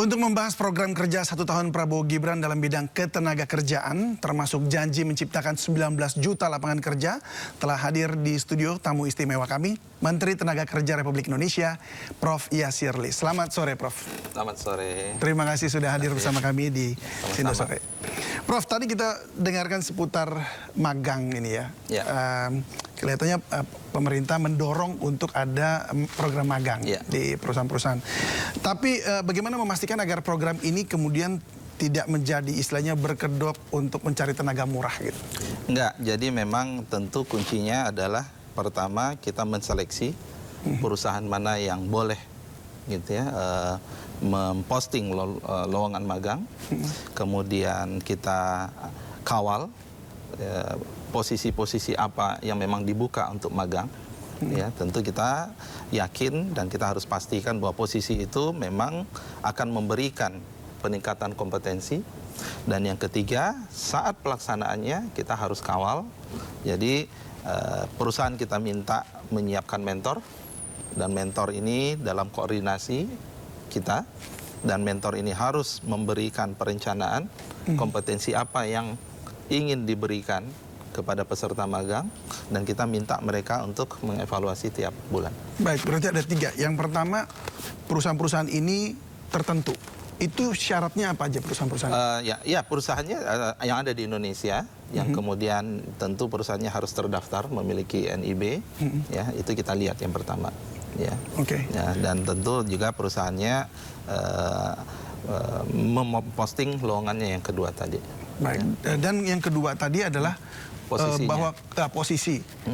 Untuk membahas program kerja 1 tahun Prabowo Gibran dalam bidang ketenaga kerjaan, termasuk janji menciptakan 19 juta lapangan kerja, telah hadir di studio tamu istimewa kami, Menteri Tenaga Kerja Republik Indonesia, Prof. Yasirli. Selamat sore, Prof. Selamat sore. Terima kasih sudah hadir bersama kami di Sindo Sore. Prof, tadi kita dengarkan seputar magang ini ya. Kelihatannya pemerintah mendorong untuk ada program magang di perusahaan-perusahaan. Tapi bagaimana memastikan agar program ini kemudian tidak menjadi istilahnya berkedok untuk mencari tenaga murah gitu? Enggak, jadi memang tentu kuncinya adalah pertama kita menseleksi perusahaan mana yang boleh gitu ya memposting lowongan magang, kemudian kita kawal posisi-posisi apa yang memang dibuka untuk magang. Ya, tentu kita yakin dan kita harus pastikan bahwa posisi itu memang akan memberikan peningkatan kompetensi. Dan yang ketiga, saat pelaksanaannya kita harus kawal. Jadi perusahaan kita minta menyiapkan mentor, dan mentor ini dalam koordinasi kita, dan mentor ini harus memberikan perencanaan kompetensi apa yang ingin diberikan kepada peserta magang, dan kita minta mereka untuk mengevaluasi tiap bulan. Baik, berarti ada 3. Yang pertama, perusahaan-perusahaan ini tertentu. Itu syaratnya apa aja perusahaan-perusahaan? Ya, perusahaannya yang ada di Indonesia, yang kemudian tentu perusahaannya harus terdaftar, memiliki NIB, ya, itu kita lihat yang pertama. Ya. Ya, dan tentu juga perusahaannya memposting lowongannya yang kedua tadi. Baik, dan yang kedua tadi adalah bahwa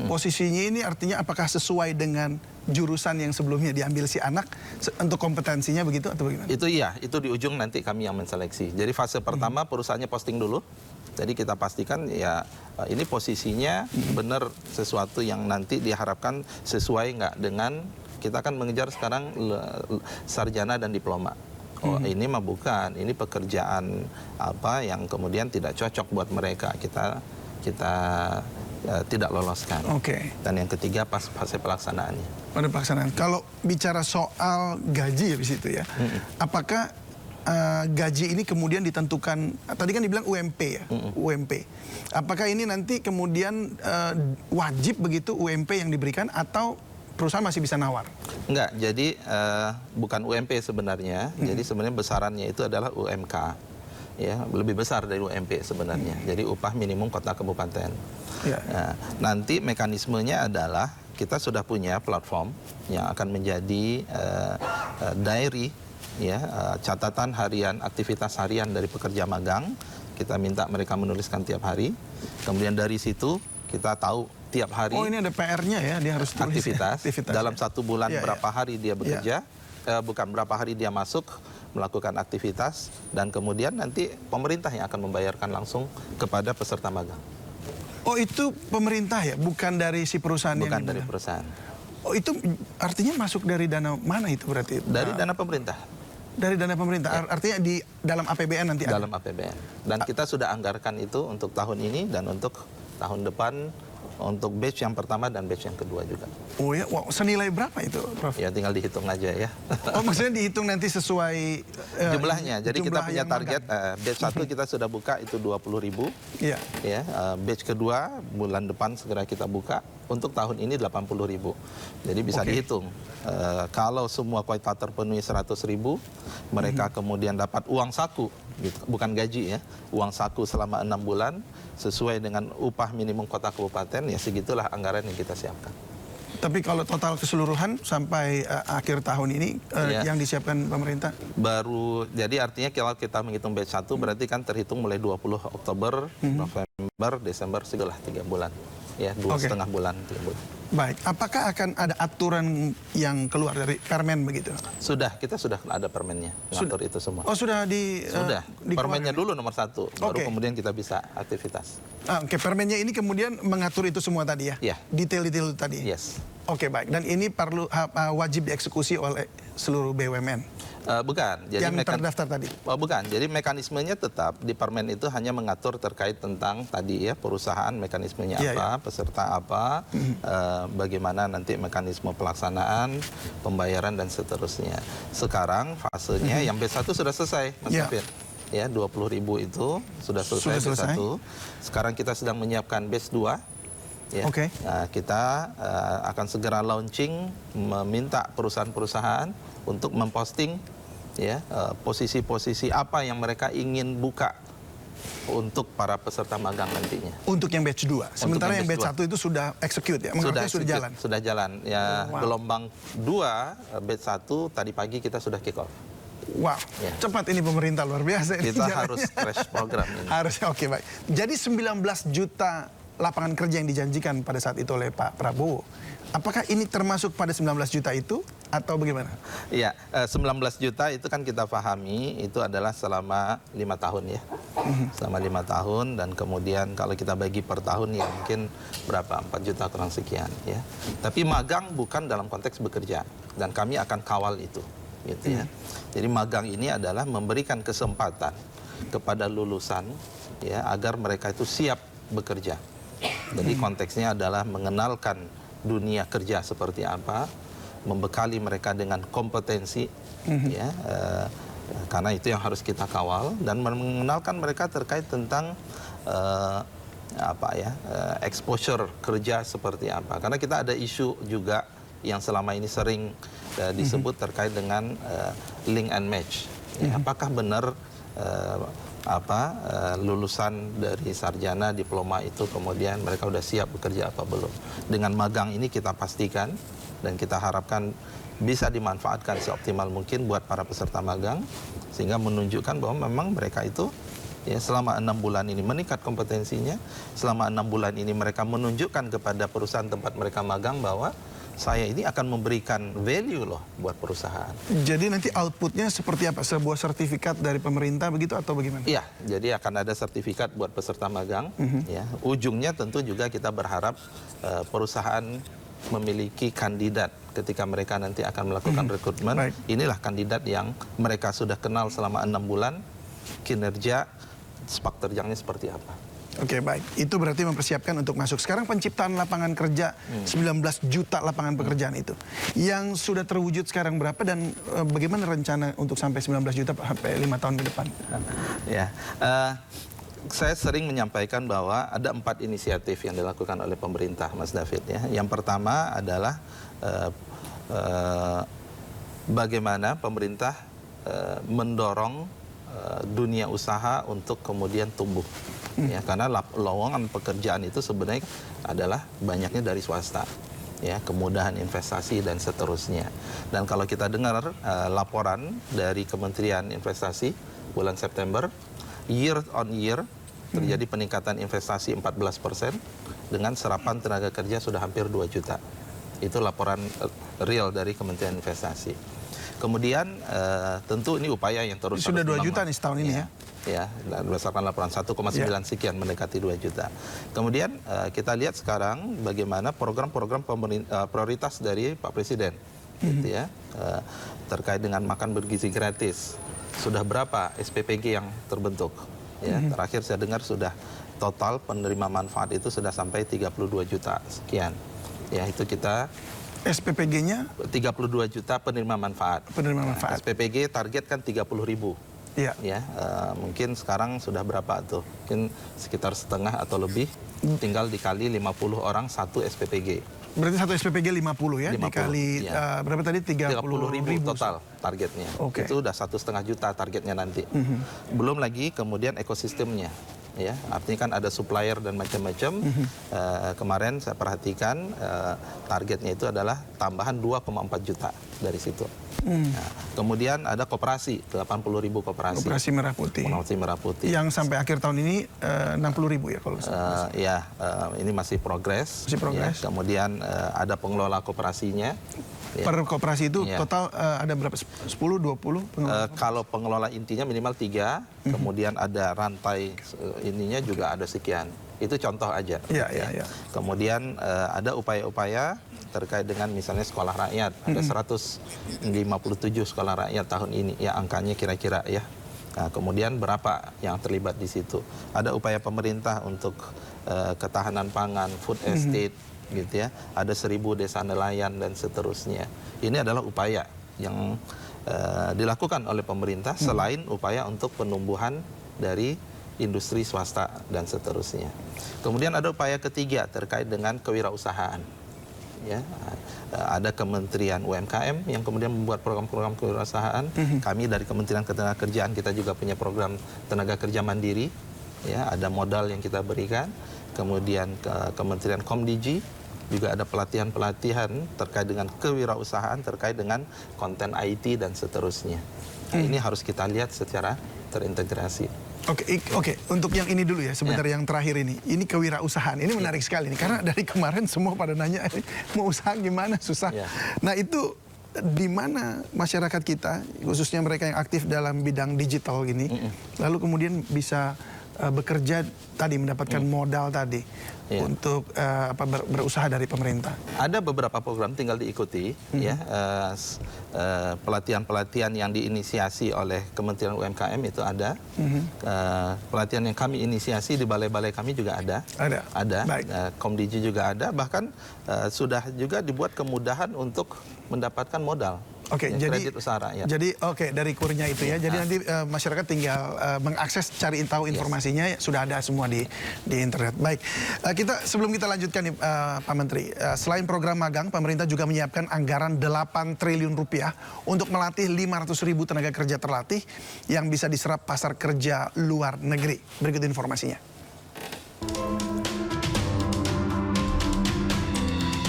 posisinya ini artinya apakah sesuai dengan jurusan yang sebelumnya diambil si anak untuk kompetensinya begitu atau bagaimana? Itu iya, itu di ujung nanti kami yang menseleksi. Jadi fase pertama perusahaannya posting dulu. Jadi kita pastikan ya ini posisinya benar sesuatu yang nanti diharapkan sesuai nggak dengan, kita kan mengejar sekarang sarjana dan diploma. Oh, ini mah bukan, ini pekerjaan apa yang kemudian tidak cocok buat mereka, kita tidak loloskan. Dan yang ketiga pas fase pelaksanaannya. Pada pelaksanaan. Kalau bicara soal gaji ya di situ ya, apakah gaji ini kemudian ditentukan, tadi kan dibilang UMP ya, UMP. Apakah ini nanti kemudian wajib begitu UMP yang diberikan atau perusahaan masih bisa nawar? Enggak, jadi bukan UMP sebenarnya. Jadi sebenarnya besarannya itu adalah UMK. Ya, lebih besar dari UMP sebenarnya. Jadi upah minimum kota kabupaten. Nah, nanti mekanismenya adalah kita sudah punya platform yang akan menjadi diary, ya, catatan harian, aktivitas harian dari pekerja magang. Kita minta mereka menuliskan tiap hari. Kemudian dari situ kita tahu tiap hari. Oh, ini ada PR-nya ya, dia harus tulis aktivitas dalam ya. 1 bulan berapa hari dia bekerja, bukan berapa hari dia masuk melakukan aktivitas, dan kemudian nanti pemerintah yang akan membayarkan langsung kepada peserta magang. Oh, itu pemerintah ya, bukan dari si perusahaan? Bukan dari perusahaan. Oh, itu artinya masuk dari dana mana itu berarti? Dari dana pemerintah. Dari dana pemerintah, artinya di dalam APBN nanti dalam APBN. Dan kita sudah anggarkan itu untuk tahun ini dan untuk tahun depan, untuk batch yang pertama dan batch yang kedua juga. Oh ya, wow, senilai berapa itu, Prof? Ya tinggal dihitung aja ya. Oh, maksudnya dihitung nanti sesuai jumlahnya. Jadi kita punya target batch 1 kita sudah buka itu 20.000. Iya. Ya, batch kedua bulan depan segera kita buka. Untuk tahun ini 80.000. Jadi bisa dihitung. Kalau semua kuota terpenuhi 100.000, mereka kemudian dapat uang saku, gitu. Bukan gaji ya, uang saku selama 6 bulan sesuai dengan upah minimum kota kabupaten, ya segitulah anggaran yang kita siapkan. Tapi kalau total keseluruhan sampai akhir tahun ini yang disiapkan pemerintah? Baru, jadi artinya kalau kita menghitung batch 1 berarti kan terhitung mulai 20 Oktober, November, Desember, segitulah 3 bulan. Ya, 2,5 bulan, 3 bulan. Baik, apakah akan ada aturan yang keluar dari Permen begitu? Kita sudah ada permennya, mengatur itu semua. Oh, sudah sudah. Permennya dulu nomor 1, baru kemudian kita bisa aktivitas. Permennya ini kemudian mengatur itu semua tadi ya? Iya. Detail-detail tadi? Yes. Oke, baik. Dan ini perlu wajib dieksekusi oleh seluruh BUMN? Bukan. Jadi yang terdaftar tadi? Bukan. Jadi mekanismenya tetap di Permen itu hanya mengatur terkait tentang tadi ya perusahaan mekanismenya apa, peserta apa, bagaimana nanti mekanisme pelaksanaan, pembayaran dan seterusnya. Sekarang fasenya yang B1 sudah selesai, Mas David. Ya, 20.000 itu sudah selesai B1. Sekarang kita sedang menyiapkan batch 2. Ya. Nah, kita akan segera launching, meminta perusahaan-perusahaan untuk memposting ya posisi-posisi apa yang mereka ingin buka untuk para peserta magang nantinya. Untuk yang batch 2. Sementara yang batch 1 itu sudah execute ya? Sudah jalan? Sudah jalan. Ya, gelombang 2 batch 1 tadi pagi kita sudah kick off. Wow, cepat ini pemerintah, luar biasa. Kita harus crash program ini. Harusnya, oke, baik. Jadi 19 juta lapangan kerja yang dijanjikan pada saat itu oleh Pak Prabowo. Apakah ini termasuk pada 19 juta itu atau bagaimana? Iya, 19 juta itu kan kita pahami itu adalah selama 5 tahun ya. Selama 5 tahun dan kemudian kalau kita bagi per tahun ya mungkin berapa? 4 juta kurang sekian ya. Tapi magang bukan dalam konteks bekerja dan kami akan kawal itu gitu ya. Jadi magang ini adalah memberikan kesempatan kepada lulusan ya agar mereka itu siap bekerja. Jadi konteksnya adalah mengenalkan dunia kerja seperti apa, membekali mereka dengan kompetensi, ya, karena itu yang harus kita kawal dan mengenalkan mereka terkait tentang exposure kerja seperti apa. Karena kita ada isu juga yang selama ini sering disebut terkait dengan link and match. Ya, apakah benar lulusan dari sarjana diploma itu kemudian mereka sudah siap bekerja apa belum. Dengan magang ini kita pastikan dan kita harapkan bisa dimanfaatkan seoptimal mungkin buat para peserta magang sehingga menunjukkan bahwa memang mereka itu ya selama 6 bulan ini meningkat kompetensinya, selama 6 bulan ini mereka menunjukkan kepada perusahaan tempat mereka magang bahwa saya ini akan memberikan value loh buat perusahaan. Jadi nanti outputnya seperti apa? Sebuah sertifikat dari pemerintah begitu atau bagaimana? Iya, jadi akan ada sertifikat buat peserta magang. Ya, ujungnya tentu juga kita berharap perusahaan memiliki kandidat ketika mereka nanti akan melakukan rekrutmen. Inilah kandidat yang mereka sudah kenal selama 6 bulan, kinerja, sepak terjangnya seperti apa. Oke, baik. Itu berarti mempersiapkan untuk masuk. Sekarang penciptaan lapangan kerja, 19 juta lapangan pekerjaan itu. Yang sudah terwujud sekarang berapa dan bagaimana rencana untuk sampai 19 juta sampai 5 tahun ke depan? Ya, saya sering menyampaikan bahwa ada 4 inisiatif yang dilakukan oleh pemerintah, Mas David. Ya. Yang pertama adalah bagaimana pemerintah mendorong dunia usaha untuk kemudian tumbuh. Ya, karena lowongan pekerjaan itu sebenarnya adalah banyaknya dari swasta, ya, kemudahan investasi dan seterusnya. Dan kalau kita dengar laporan dari Kementerian Investasi bulan September, year on year terjadi peningkatan investasi 14% dengan serapan tenaga kerja sudah hampir 2 juta. Itu laporan real dari Kementerian Investasi. Kemudian tentu ini upaya yang terus sudah 2 juta nih setahun ini ya. Ya, berdasarkan laporan 1,9 sekian mendekati 2 juta. Kemudian kita lihat sekarang bagaimana program-program prioritas dari Pak Presiden, gitu ya, terkait dengan makan bergizi gratis. Sudah berapa SPPG yang terbentuk? Ya, terakhir saya dengar sudah total penerima manfaat itu sudah sampai 32 juta sekian. Ya, itu kita SPPG-nya 32 juta penerima manfaat. Penerima manfaat. SPPG target kan 30.000. Ya, mungkin sekarang sudah berapa tuh? Mungkin sekitar setengah atau lebih. Tinggal dikali 50 orang satu SPPG. Berarti satu SPPG 50 ya? 50, dikali ya. Berapa tadi? 30.000 total targetnya. Itu udah 1,5 juta targetnya nanti. Belum lagi kemudian ekosistemnya. Ya, artinya kan ada supplier dan macam-macam. Kemarin saya perhatikan targetnya itu adalah tambahan 2,4 juta dari situ. Nah, kemudian ada koperasi, 80.000 koperasi. Koperasi Merah Putih. Koperasi Merah Putih. Yang sampai akhir tahun ini 60.000 ya kalau ini masih progres. Masih progres. Ya, kemudian ada pengelola koperasinya. Ya. Per koperasi itu total ada berapa? 10, 20? Kalau pengelola intinya minimal 3, kemudian ada rantai ininya juga ada sekian. Itu contoh aja. Ya. Kemudian ada upaya-upaya terkait dengan misalnya sekolah rakyat. Ada 157 sekolah rakyat tahun ini, ya angkanya kira-kira ya. Nah, kemudian berapa yang terlibat di situ? Ada upaya pemerintah untuk ketahanan pangan, food estate, gitu ya. Ada 1000 desa nelayan dan seterusnya. Ini adalah upaya yang dilakukan oleh pemerintah selain upaya untuk penumbuhan dari industri swasta dan seterusnya. Kemudian ada upaya ketiga terkait dengan kewirausahaan. Ya, ada Kementerian UMKM yang kemudian membuat program-program kewirausahaan. Kami dari Kementerian Ketenagakerjaan kita juga punya program tenaga kerja mandiri. Ya, ada modal yang kita berikan. Kemudian Kementerian Komdigi juga ada pelatihan-pelatihan terkait dengan kewirausahaan, terkait dengan konten IT dan seterusnya. Nah, ini harus kita lihat secara terintegrasi. Oke. Untuk yang ini dulu ya, sebentar yang terakhir ini. Ini kewirausahaan, ini menarik sekali nih. Karena dari kemarin semua pada nanya, mau usaha gimana, susah. Nah itu di mana masyarakat kita, khususnya mereka yang aktif dalam bidang digital gini, lalu kemudian bisa bekerja tadi, mendapatkan modal tadi untuk berusaha dari pemerintah. Ada beberapa program tinggal diikuti, ya, pelatihan-pelatihan yang diinisiasi oleh Kementerian UMKM itu ada, pelatihan yang kami inisiasi di balai-balai kami juga ada, Komdigi juga ada, bahkan sudah juga dibuat kemudahan untuk mendapatkan modal. Kredit usaha rakyat. Jadi dari kurnya itu ya. Jadi nanti masyarakat tinggal mengakses, cari tahu informasinya, sudah ada semua di internet. Baik, sebelum kita lanjutkan nih Pak Menteri, selain program magang, pemerintah juga menyiapkan anggaran 8 triliun rupiah untuk melatih 500.000 tenaga kerja terlatih yang bisa diserap pasar kerja luar negeri. Berikut informasinya.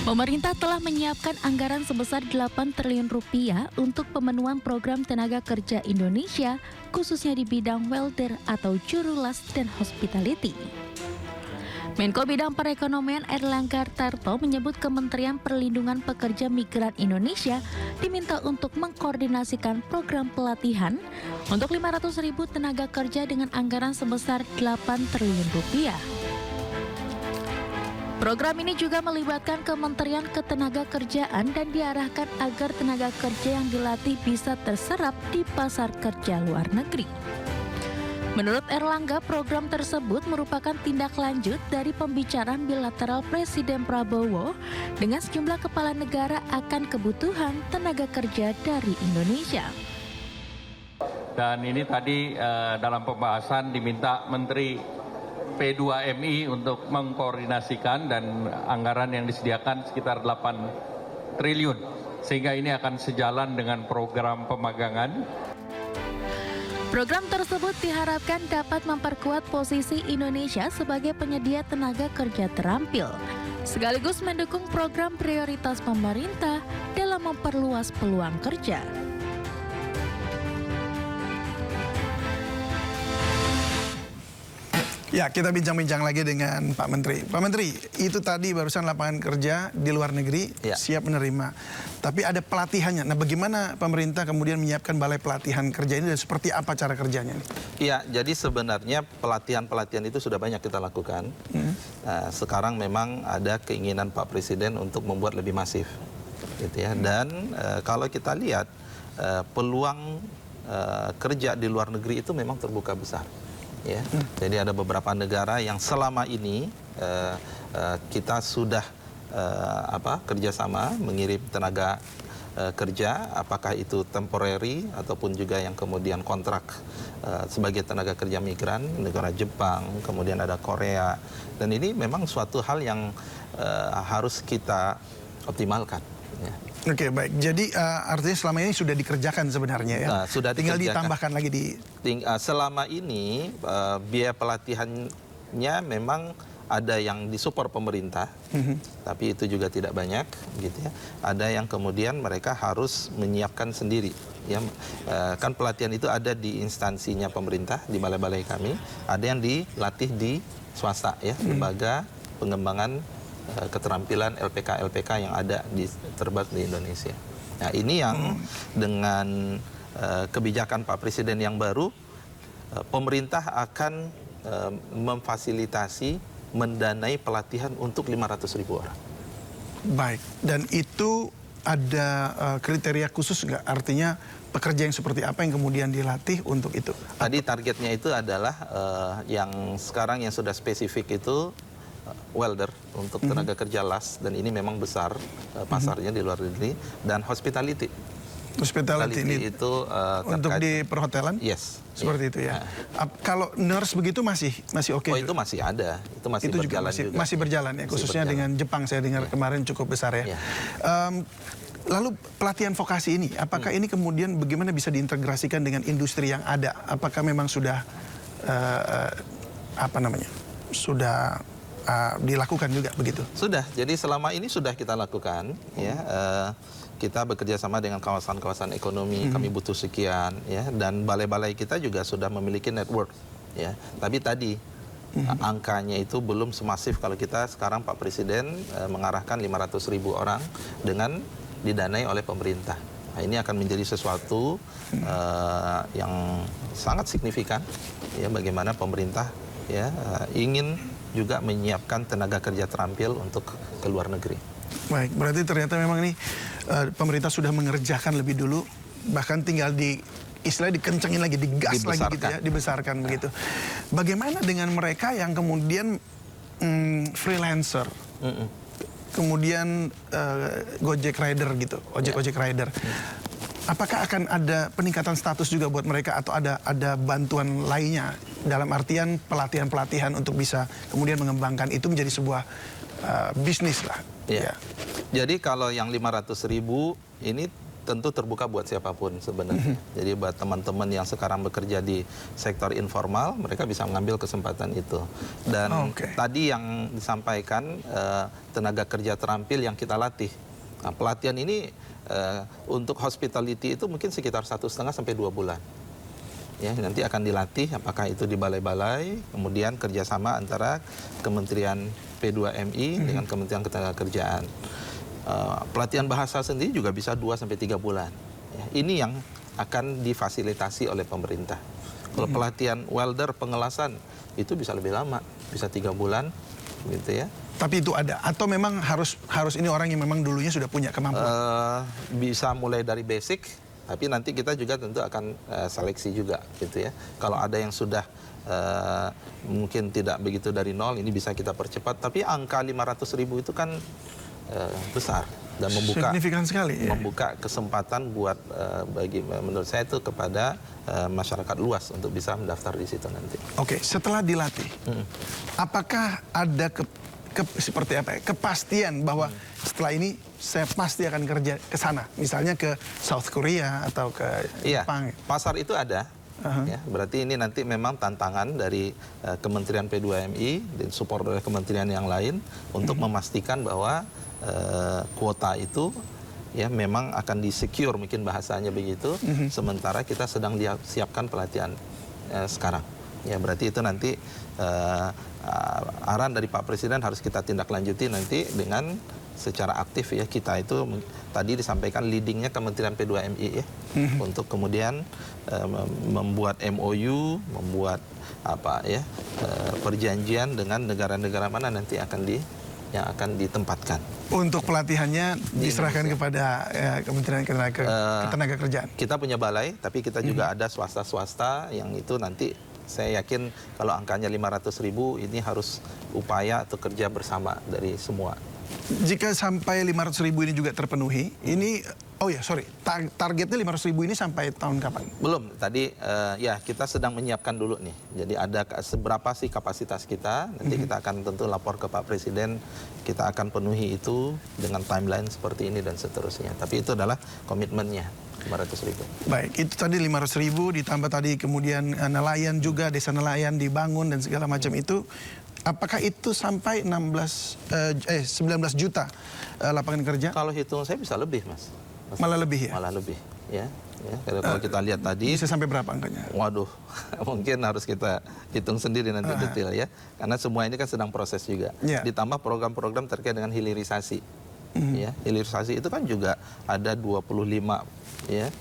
Pemerintah telah menyiapkan anggaran sebesar 8 triliun rupiah untuk pemenuhan program tenaga kerja Indonesia, khususnya di bidang welder atau juru las dan hospitality. Menko Bidang Perekonomian Erlangga Hartarto menyebut Kementerian Perlindungan Pekerja Migran Indonesia diminta untuk mengkoordinasikan program pelatihan untuk 500.000 tenaga kerja dengan anggaran sebesar 8 triliun rupiah. Program ini juga melibatkan Kementerian Ketenagakerjaan dan diarahkan agar tenaga kerja yang dilatih bisa terserap di pasar kerja luar negeri. Menurut Erlangga, program tersebut merupakan tindak lanjut dari pembicaraan bilateral Presiden Prabowo dengan sejumlah kepala negara akan kebutuhan tenaga kerja dari Indonesia. Dan ini tadi dalam pembahasan diminta Menteri P2MI untuk mengkoordinasikan, dan anggaran yang disediakan sekitar 8 triliun. Sehingga ini akan sejalan dengan program pemagangan. Program tersebut diharapkan dapat memperkuat posisi Indonesia sebagai penyedia tenaga kerja terampil, sekaligus mendukung program prioritas pemerintah dalam memperluas peluang kerja. Ya, kita bincang-bincang lagi dengan Pak Menteri. Pak Menteri, itu tadi barusan lapangan kerja di luar negeri siap menerima. Tapi ada pelatihannya. Nah, bagaimana pemerintah kemudian menyiapkan balai pelatihan kerja ini dan seperti apa cara kerjanya? Iya, jadi sebenarnya pelatihan-pelatihan itu sudah banyak kita lakukan. Nah, sekarang memang ada keinginan Pak Presiden untuk membuat lebih masif, gitu ya. Dan kalau kita lihat peluang kerja di luar negeri itu memang terbuka besar. Ya, jadi ada beberapa negara yang selama ini kita sudah kerjasama mengirim tenaga kerja, apakah itu temporary ataupun juga yang kemudian kontrak sebagai tenaga kerja migran, negara Jepang, kemudian ada Korea, dan ini memang suatu hal yang harus kita optimalkan. Ya. Oke, baik. Jadi artinya selama ini sudah dikerjakan sebenarnya ya? Nah, sudah tinggal dikerjakan. Ditambahkan lagi di... selama ini biaya pelatihannya memang ada yang disupport pemerintah, tapi itu juga tidak banyak, gitu ya. Ada yang kemudian mereka harus menyiapkan sendiri. Ya, kan pelatihan itu ada di instansinya pemerintah, di balai-balai kami. Ada yang dilatih di swasta, ya, lembaga pengembangan keterampilan LPK yang ada terbatas di Indonesia. Nah, ini yang dengan kebijakan Pak Presiden yang baru, pemerintah akan memfasilitasi, mendanai pelatihan untuk 500.000 orang. Baik, dan itu ada kriteria khusus nggak? Artinya pekerja yang seperti apa yang kemudian dilatih untuk itu? Tadi targetnya itu adalah yang sekarang yang sudah spesifik itu welder untuk tenaga kerja las, dan ini memang besar pasarnya di luar negeri, dan hospitality. Hospitality ini itu untuk di perhotelan? Yes. Seperti itu ya. Kalau nurse begitu masih oke? Oh, itu masih ada. Itu masih itu berjalan juga. Masih berjalan ya, khususnya dengan Jepang saya dengar kemarin cukup besar ya. Lalu pelatihan vokasi ini, apakah ini kemudian bagaimana bisa diintegrasikan dengan industri yang ada? Apakah memang sudah sudah dilakukan juga begitu? Sudah. Jadi selama ini sudah kita lakukan ya. Kita bekerja sama dengan kawasan-kawasan ekonomi, kami butuh sekian ya, dan balai-balai kita juga sudah memiliki network ya. Tapi tadi angkanya itu belum semasif kalau kita sekarang Pak Presiden mengarahkan 500.000 orang dengan didanai oleh pemerintah. Nah, ini akan menjadi sesuatu yang sangat signifikan ya, bagaimana pemerintah ya ingin juga menyiapkan tenaga kerja terampil untuk ke luar negeri. Baik, berarti ternyata memang ini pemerintah sudah mengerjakan lebih dulu, bahkan tinggal istilahnya dikencengin lagi, digas lagi gitu ya, dibesarkan begitu. Bagaimana dengan mereka yang kemudian freelancer, kemudian Gojek rider gitu, ojek rider? Apakah akan ada peningkatan status juga buat mereka, atau ada bantuan lainnya dalam artian pelatihan untuk bisa kemudian mengembangkan itu menjadi sebuah bisnis lah? Ya. Jadi kalau yang 500.000 ini tentu terbuka buat siapapun sebenarnya. Jadi buat teman-teman yang sekarang bekerja di sektor informal, mereka bisa mengambil kesempatan itu. Dan tadi yang disampaikan tenaga kerja terampil yang kita latih. Nah, pelatihan ini untuk hospitality itu mungkin sekitar 1,5 sampai 2 bulan. Ya, nanti akan dilatih apakah itu di balai-balai, kemudian kerjasama antara Kementerian P2MI dengan Kementerian Ketenagakerjaan. Pelatihan bahasa sendiri juga bisa 2 sampai 3 bulan. Ya, ini yang akan difasilitasi oleh pemerintah. Kalau pelatihan welder pengelasan itu bisa lebih lama, bisa 3 bulan, gitu ya. Tapi itu ada, atau memang harus ini orang yang memang dulunya sudah punya kemampuan? Bisa mulai dari basic, tapi nanti kita juga tentu akan seleksi juga, gitu ya. Kalau ada yang sudah mungkin tidak begitu dari nol, ini bisa kita percepat. Tapi angka 500.000 itu kan besar dan signifikan sekali, membuka kesempatan buat menurut saya itu kepada masyarakat luas untuk bisa mendaftar di situ nanti. Oke, setelah dilatih, apakah ada seperti apa ya, kepastian bahwa setelah ini saya pasti akan kerja ke sana, misalnya ke South Korea atau ke Jepang? Pasar itu ada. Ya, berarti ini nanti memang tantangan dari Kementerian P2MI dan support oleh kementerian yang lain untuk memastikan bahwa kuota itu ya memang akan di-secure, mungkin bahasanya begitu, sementara kita sedang siapkan pelatihan sekarang. Ya, berarti itu nanti arahan dari Pak Presiden harus kita tindak lanjuti nanti dengan secara aktif ya. Kita itu tadi disampaikan leadingnya Kementerian P2MI ya, untuk kemudian membuat MOU, membuat perjanjian dengan negara-negara mana nanti yang akan ditempatkan. Untuk pelatihannya diserahkan kepada Kementerian Ketenagakerjaan. Kita punya balai, tapi kita juga ada swasta-swasta yang itu nanti saya yakin kalau angkanya 500.000 ini harus upaya atau kerja bersama dari semua. Jika sampai 500.000 ini juga terpenuhi, ini targetnya 500.000 ini sampai tahun kapan? Belum, tadi ya kita sedang menyiapkan dulu nih. Jadi ada seberapa sih kapasitas kita, nanti kita akan tentu lapor ke Pak Presiden, kita akan penuhi itu dengan timeline seperti ini dan seterusnya. Tapi itu adalah komitmennya. 500.000. Baik, itu tadi 500.000 ditambah tadi kemudian nelayan juga, desa nelayan dibangun dan segala macam itu. Apakah itu sampai 19 juta lapangan kerja? Kalau hitung saya bisa lebih, Mas. Malah lebih ya? Malah lebih, ya. Kalau kita lihat tadi. Bisa sampai berapa angkanya? Waduh, mungkin harus kita hitung sendiri nanti detail ya. Karena semua ini kan sedang proses juga. Ditambah program-program terkait dengan hilirisasi. Ya, hilirisasi itu kan juga ada 25 ya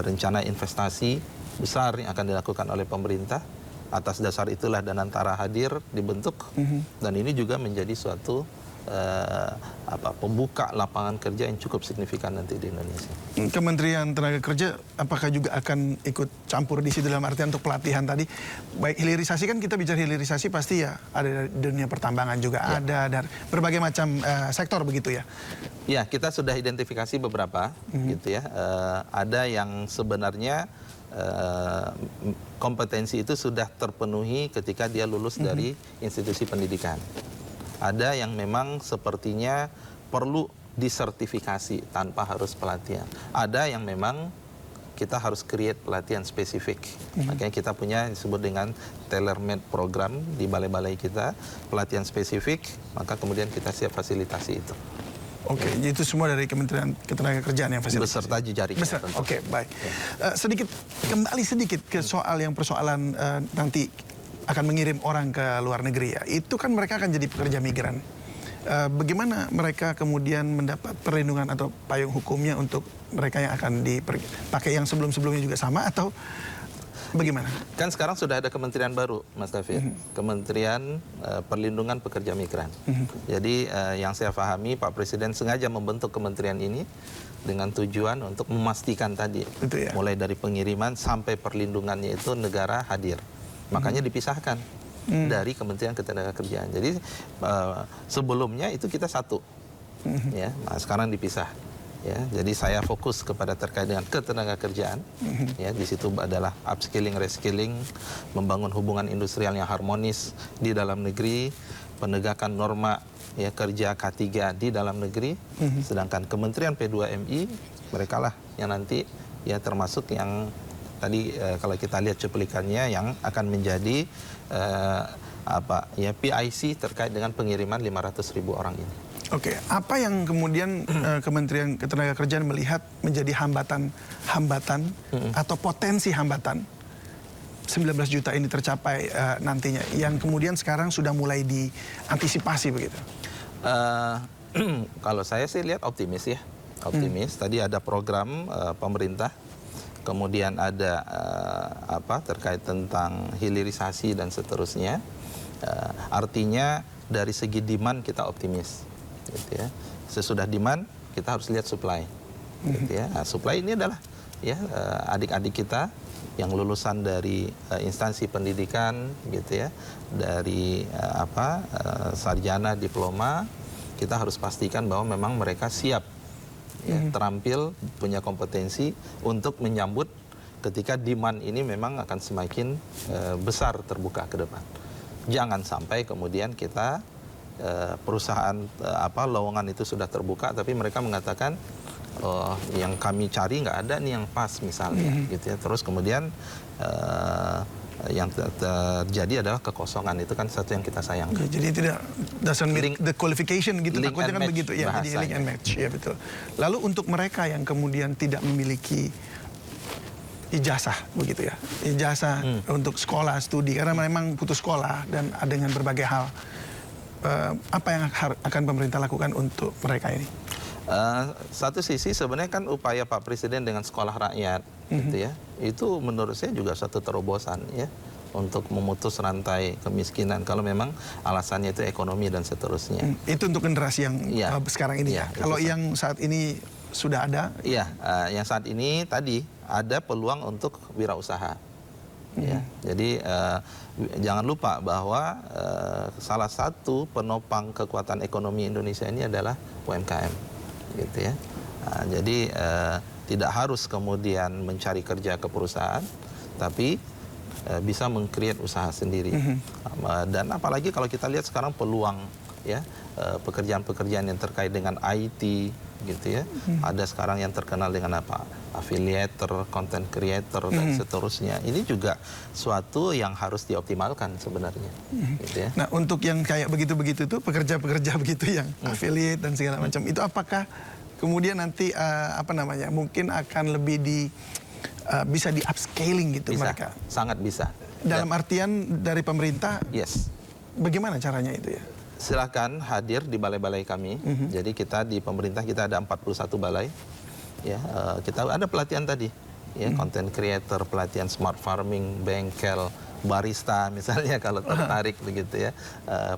rencana investasi besar yang akan dilakukan oleh pemerintah. Atas dasar itulah Danantara hadir, dibentuk, dan ini juga menjadi suatu pembuka lapangan kerja yang cukup signifikan nanti di Indonesia. Kementerian Tenaga Kerja apakah juga akan ikut campur di situ dalam artian untuk pelatihan tadi? Baik hilirisasi, kan kita bicara hilirisasi pasti ya ada dunia pertambangan juga, ada dari berbagai macam sektor begitu ya? Ya, kita sudah identifikasi beberapa gitu ya. Ada yang sebenarnya kompetensi itu sudah terpenuhi ketika dia lulus dari institusi pendidikan. Ada yang memang sepertinya perlu disertifikasi tanpa harus pelatihan. Ada yang memang kita harus create pelatihan spesifik. Makanya kita punya disebut dengan tailor-made program di balai-balai kita, pelatihan spesifik, maka kemudian kita siap fasilitasi itu. Oke, itu semua dari Kementerian Ketenagakerjaan yang fasilitasi. Beserta jejaring. Oke, baik. Kembali sedikit ke soal yang persoalan nanti akan mengirim orang ke luar negeri ya. Itu kan mereka akan jadi pekerja migran. Bagaimana mereka kemudian mendapat perlindungan atau payung hukumnya untuk mereka yang akan dipakai yang sebelum-sebelumnya juga sama atau bagaimana? Kan sekarang sudah ada kementerian baru, Mas David. Kementerian Perlindungan Pekerja Migran. Jadi yang saya pahami Pak Presiden sengaja membentuk kementerian ini dengan tujuan untuk memastikan tadi. Betul, ya? Mulai dari pengiriman sampai perlindungannya itu negara hadir. Makanya dipisahkan dari Kementerian Ketenagakerjaan. Jadi sebelumnya itu kita satu. Ya, nah, sekarang dipisah. Ya, jadi saya fokus kepada terkait dengan ketenagakerjaan. Ya, di situ adalah upskilling, reskilling, membangun hubungan industrial yang harmonis di dalam negeri, penegakan norma ya kerja K3 di dalam negeri. Sedangkan Kementerian P2MI mereka lah yang nanti ya termasuk yang tadi kalau kita lihat cuplikannya yang akan menjadi PIC terkait dengan pengiriman 500.000 orang ini. Oke, apa yang kemudian Kementerian Ketenagakerjaan melihat menjadi hambatan atau potensi hambatan 19 juta ini tercapai nantinya yang kemudian sekarang sudah mulai diantisipasi begitu? Kalau saya sih lihat optimis ya, optimis. Tadi ada program pemerintah, kemudian ada terkait tentang hilirisasi dan seterusnya. Artinya dari segi demand kita optimis. Gitu ya. Sesudah demand kita harus lihat supply. Gitu ya. Nah, supply ini adalah ya adik-adik kita yang lulusan dari instansi pendidikan gitu ya, dari sarjana, diploma, kita harus pastikan bahwa memang mereka siap ya, terampil, punya kompetensi untuk menyambut ketika demand ini memang akan semakin besar terbuka ke depan. Jangan sampai kemudian kita perusahaan lowongan itu sudah terbuka tapi mereka mengatakan yang kami cari nggak ada nih yang pas misalnya gitu ya, terus kemudian yang terjadi adalah kekosongan. Itu kan satu yang kita sayangkan. Jadi tidak doesn't meet the qualification gitu, takutnya kan begitu ya, jadi link and match ya, betul. Lalu untuk mereka yang kemudian tidak memiliki ijazah begitu ya, ijazah untuk sekolah studi karena memang putus sekolah dan dengan berbagai hal, apa yang akan pemerintah lakukan untuk mereka ini? Satu sisi sebenarnya kan upaya Pak Presiden dengan sekolah rakyat gitu ya, itu menurut saya juga satu terobosan ya untuk memutus rantai kemiskinan kalau memang alasannya itu ekonomi dan seterusnya. Itu untuk generasi yang sekarang ini ya. Kalau yang saat ini sudah ada? Iya, yang saat ini tadi ada peluang untuk wirausaha. Ya, jadi jangan lupa bahwa salah satu penopang kekuatan ekonomi Indonesia ini adalah UMKM, gitu ya. Nah, jadi tidak harus kemudian mencari kerja ke perusahaan, tapi bisa meng-create usaha sendiri. Dan apalagi kalau kita lihat sekarang peluang ya pekerjaan-pekerjaan yang terkait dengan IT, gitu ya. Ada sekarang yang terkenal dengan affiliator, content creator dan seterusnya. Ini juga suatu yang harus dioptimalkan sebenarnya. Gitu ya. Nah, untuk yang kayak begitu-begitu tuh pekerja-pekerja begitu yang affiliate dan segala macam itu apakah kemudian nanti mungkin akan lebih bisa di upscaling gitu bisa, mereka? Sangat bisa. Dalam artian dari pemerintah? Yes. Bagaimana caranya itu ya? Silakan hadir di balai-balai kami. Jadi kita di pemerintah kita ada 41 balai. Ya, kita ada pelatihan tadi. Ya, content creator, pelatihan smart farming, bengkel, barista misalnya kalau tertarik begitu ya,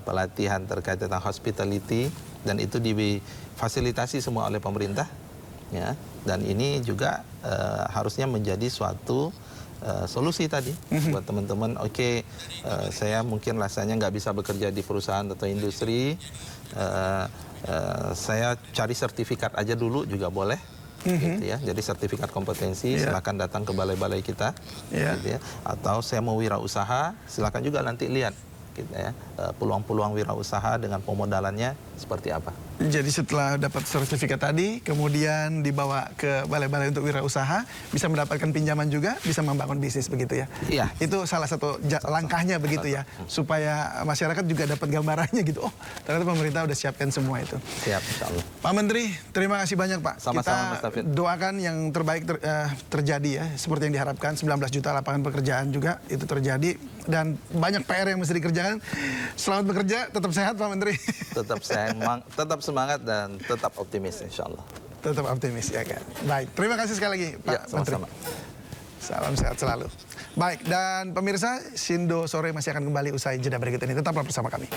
pelatihan terkait tentang hospitality, dan itu difasilitasi semua oleh pemerintah ya, dan ini juga harusnya menjadi suatu solusi tadi buat teman-teman. Oke, saya mungkin rasanya nggak bisa bekerja di perusahaan atau industri, saya cari sertifikat aja dulu juga boleh. Gitu ya. Jadi sertifikat kompetensi silakan datang ke balai-balai kita, gitu ya. Atau saya mau wirausaha, silakan juga nanti lihat gitu ya, peluang-peluang wirausaha dengan pemodalannya seperti apa. Jadi setelah dapat sertifikat tadi, kemudian dibawa ke balai-balai untuk wirausaha, bisa mendapatkan pinjaman juga, bisa membangun bisnis begitu ya. Iya. Itu salah satu langkahnya begitu ya, supaya masyarakat juga dapat gambarannya gitu. Oh, ternyata pemerintah udah siapkan semua itu. Siap, insya Allah. Pak Menteri, terima kasih banyak Pak. Sama-sama, Mas David. Kita doakan yang terbaik terjadi ya, seperti yang diharapkan, 19 juta lapangan pekerjaan juga itu terjadi, dan banyak PR yang mesti dikerjakan. Selamat bekerja, tetap sehat Pak Menteri. Tetap semangat dan tetap optimis insya Allah. Tetap optimis ya kan. Baik, terima kasih sekali lagi Pak Ya, Menteri. sama-sama. Salam sehat selalu. Baik, dan pemirsa, Sindo Sore masih akan kembali usai jeda berikut ini. Tetaplah bersama kami.